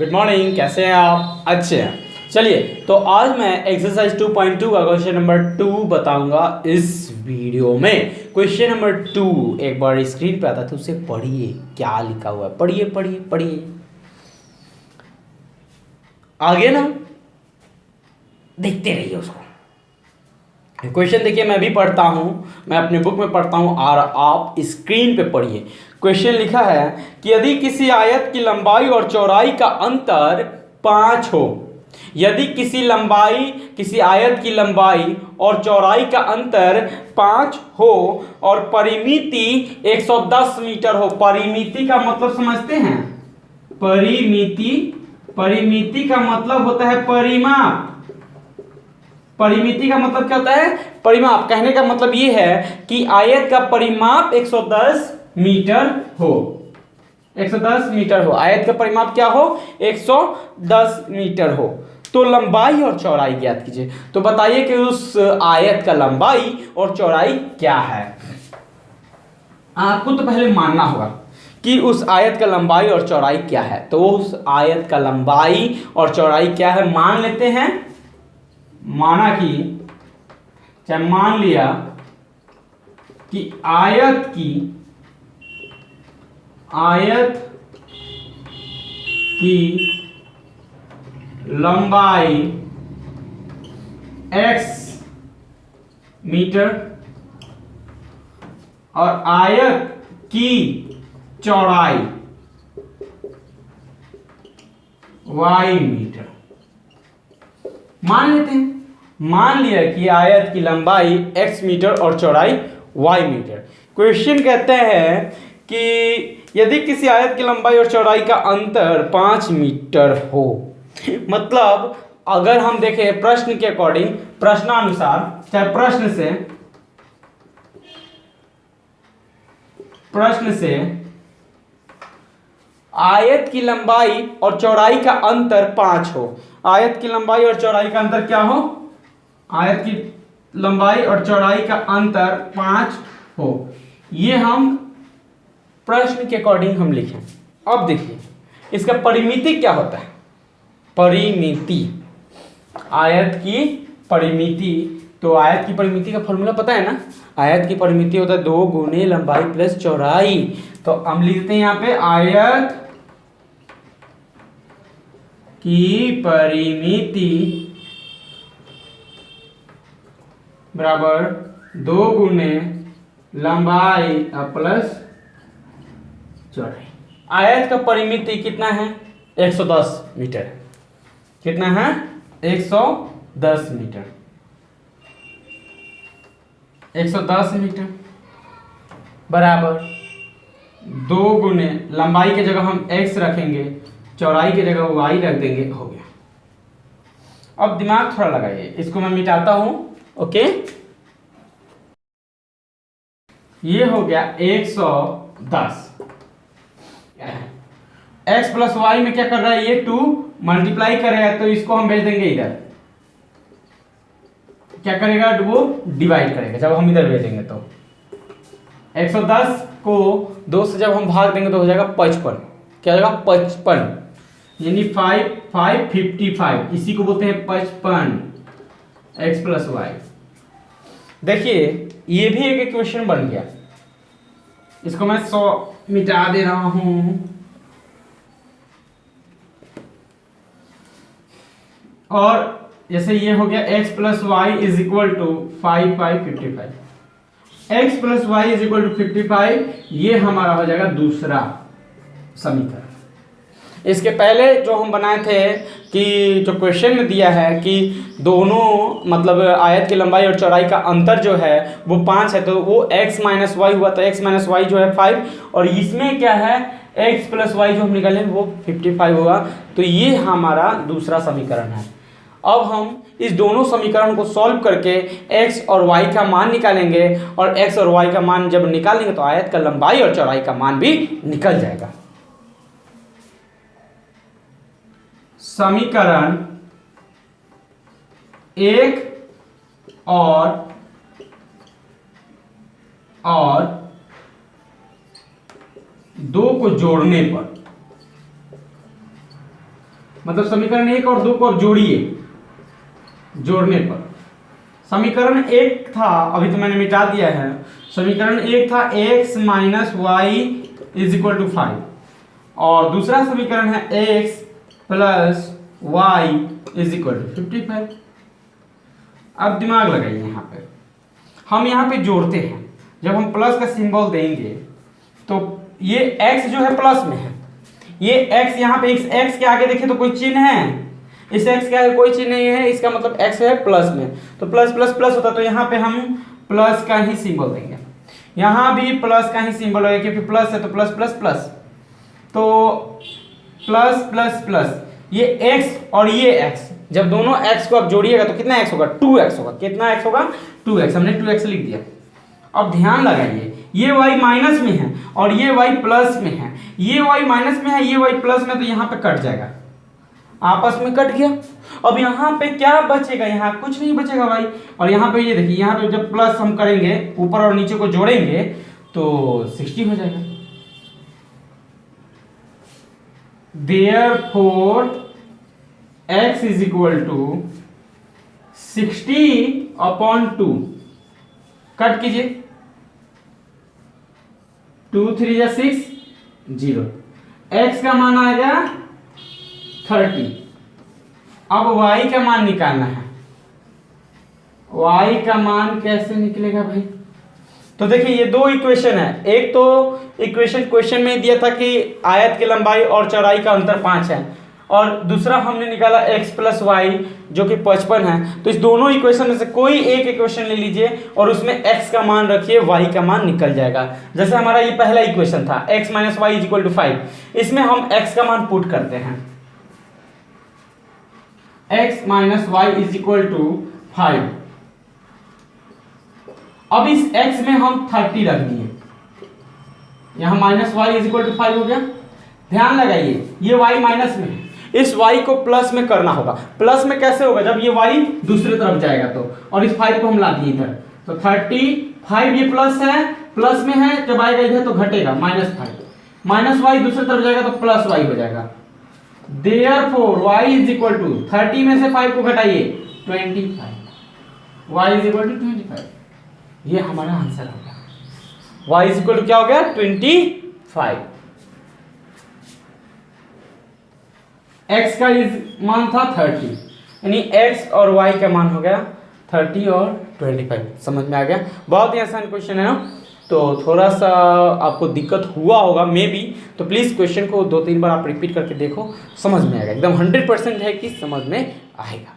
Good morning, कैसे हैं आप? अच्छे हैं। चलिए, तो आज मैं एक्सरसाइज 2.2 का क्वेश्चन नंबर 2 बताऊंगा इस वीडियो में। क्वेश्चन नंबर 2 एक बार स्क्रीन पे आता तो उसे पढ़िए, क्या लिखा हुआ है, पढ़िए पढ़िए पढ़िए। आगे ना देखते रहिए उसको। क्वेश्चन देखिए, मैं भी पढ़ता हूँ, मैं अपने बुक में पढ़ता हूँ और आप स्क्रीन पे पढ़िए। क्वेश्चन लिखा है कि यदि किसी आयत की लंबाई और चौड़ाई का अंतर 5 हो, यदि किसी आयत की लंबाई और चौड़ाई का अंतर 5 हो और परिमिति 110 मीटर हो। परिमिति का मतलब समझते हैं? परिमिति का मतलब होता है परिमाप। परिमिति का मतलब क्या होता है? परिमाप। कहने का मतलब ये है कि आयत का परिमाप 110 मीटर हो। 110 मीटर हो, आयत का परिमाप क्या हो? 110 मीटर हो। तो लंबाई और चौड़ाई ज्ञात कीजिए। तो बताइए कि उस आयत का लंबाई और चौड़ाई क्या है। आपको तो पहले मानना होगा कि उस आयत का लंबाई और चौड़ाई क्या है। तो उस आयत का लंबाई और चौड़ाई क्या है मान लेते हैं। माना कि चाहे मान लिया कि आयत की लंबाई x मीटर और आयत की चौड़ाई y मीटर। मान लेते हैं। मान लिया कि आयत की लंबाई x मीटर और चौड़ाई y मीटर। क्वेश्चन कहते हैं कि यदि किसी आयत की लंबाई और चौड़ाई का अंतर 5 मीटर हो, मतलब अगर हम देखें प्रश्न के अकॉर्डिंग, प्रश्नानुसार, चाहे प्रश्न से आयत की लंबाई और चौड़ाई का अंतर 5 हो। आयत की लंबाई और चौड़ाई का अंतर क्या हो? आयत की लंबाई और चौड़ाई का अंतर 5 हो। ये हम प्रश्न के अकॉर्डिंग हम लिखें। अब देखिए इसका परिमिति क्या होता है। परिमिति, आयत की परिमिति। तो आयत की परिमिति का फॉर्मूला पता है ना? आयत की परिमिति होता है 2 गुने लंबाई प्लस चौड़ाई। तो हम लिखते हैं यहाँ पे आयत की परिमिति बराबर 2 गुने लंबाई प्लस चौड़ाई। आयत का परिमिति कितना है? 110 मीटर। कितना है? 110 मीटर। 110 मीटर बराबर 2 गुने लंबाई की जगह हम x रखेंगे, चौड़ाई की जगह y रख देंगे, हो गया। अब दिमाग थोड़ा लगाइए, इसको मैं मिटाता हूं। ओके, ये हो गया 110। x प्लस वाई में क्या कर रहा है? ये 2 मल्टीप्लाई कर रहा है, तो इसको हम भेज देंगे इधर। क्या करेगा? वो डिवाइड करेगा जब हम इधर भेजेंगे। तो 110 को 2 से जब हम भाग देंगे तो हो जाएगा 55। क्या हो जाएगा? 55, यानी 55। इसी को बोलते हैं 55 x प्लस वाई। देखिए ये भी एक इक्वेशन बन गया। इसको मैं 100 मिटा दे रहा हूं। और जैसे ये हो गया x plus Y is equal to 55। x plus Y is equal to 55, ये हमारा हो जाएगा दूसरा समीकरण। इसके पहले जो हम बनाए थे कि जो क्वेश्चन में दिया है कि दोनों मतलब आयत की लंबाई और चौड़ाई का अंतर जो है वो 5 है, तो वो x माइनस वाई हुआ। तो x माइनस वाई जो है 5, और इसमें क्या है? x प्लस वाई जो हम निकाले वो 55 होगा। तो ये हमारा दूसरा समीकरण है। अब हम इस दोनों समीकरण को सॉल्व करके x और y का मान निकालेंगे, और x और y का मान जब निकालेंगे तो आयत का लंबाई और चौड़ाई का मान भी निकल जाएगा। समीकरण 1 और 2 को जोड़ने पर मतलब समीकरण 1 और 2 को आप जोड़िए, जोड़ने पर समीकरण 1 था, अभी तो मैंने मिटा दिया है, समीकरण 1 था x minus Y is equal to 5 और दूसरा समीकरण है x plus Y is equal to 55। अब दिमाग लगाइए, यहाँ पे हम यहाँ पे जोड़ते हैं, जब हम प्लस का सिंबल देंगे तो ये x जो है प्लस में है, ये x यहाँ पे x के आगे देखें तो कोई चिन्ह है, इस x के आगे कोई चिन्ह नहीं है, इसका मतलब x है प्लस में, तो प्लस प्लस प्लस होता, तो यहाँ पे हम प्लस का ही सिंबल देंगे, यहाँ भी प्लस का ही सिंबल होगा क्योंकि प्लस है तो प्लस प्लस प्लस, तो प्लस प्लस प्लस ये x और ये x, जब दोनों x को आप जोड़िएगा तो कितना x होगा, 2x होगा। कितना x होगा, 2x, हमने 2x लिख दिया। अब ध्यान लगाइए, ये y माइनस में है और ये y प्लस में है, ये y माइनस में है, ये y प्लस में, तो यहाँ पे कट जाएगा, आपस में कट गया। अब यहाँ पे क्या बचेगा, यहाँ कुछ नहीं बचेगा भाई, और यहाँ पे ये देखिए, यहाँ पे जब प्लस हम करेंगे ऊपर और नीचे को जोड़ेंगे तो 60 हो जाएगा। Therefore x is equal to 60/2, cut कीजिए, 2 3 जा 6 0, x का मान आ गया 30। अब y का मान निकालना है, y का मान कैसे निकलेगा भाई, तो देखिए ये दो इक्वेशन है, एक तो इक्वेशन क्वेश्चन में दिया था कि आयत की लंबाई और चौड़ाई का अंतर 5 है, और दूसरा हमने निकाला x प्लस वाई जो कि 55 है, तो इस दोनों इक्वेशन में से कोई एक इक्वेशन ले लीजिए और उसमें x का मान रखिए, y का मान निकल जाएगा। जैसे हमारा ये पहला इक्वेशन था x minus Y is equal to 5, इसमें हम x का मान पुट करते हैं, x minus Y is equal to 5। अब इस x में हम 30 रख दिए, यहां minus Y is equal to 5 हो गया। ध्यान लगाइए, ये y माइनस में है, इस y को प्लस में करना होगा। प्लस में कैसे होगा, जब ये y दूसरे तरफ जाएगा तो, और इस 5 को हम ला दिए इधर, तो 35 ये प्लस है, प्लस में है, जब आएगा इधर तो घटेगा -5, माइनस वाई दूसरे तरफ जाएगा तो प्लस वाई हो जाएगा। Therefore y is equal to 30 में से 5 को घटाइए 25, y इज इक्वल टू 25, ये हमारा आंसर हो गया। y इज इक्वल टू क्या हो गया, 25। x का मान था 30, यानी x और y का मान हो गया 30 और 25। समझ में आ गया, बहुत ही आसान क्वेश्चन है ना, तो थोड़ा सा आपको दिक्कत हुआ होगा मे बी, तो प्लीज़ क्वेश्चन को 2-3 बार आप रिपीट करके देखो, समझ में आएगा, एकदम 100% है कि समझ में आएगा।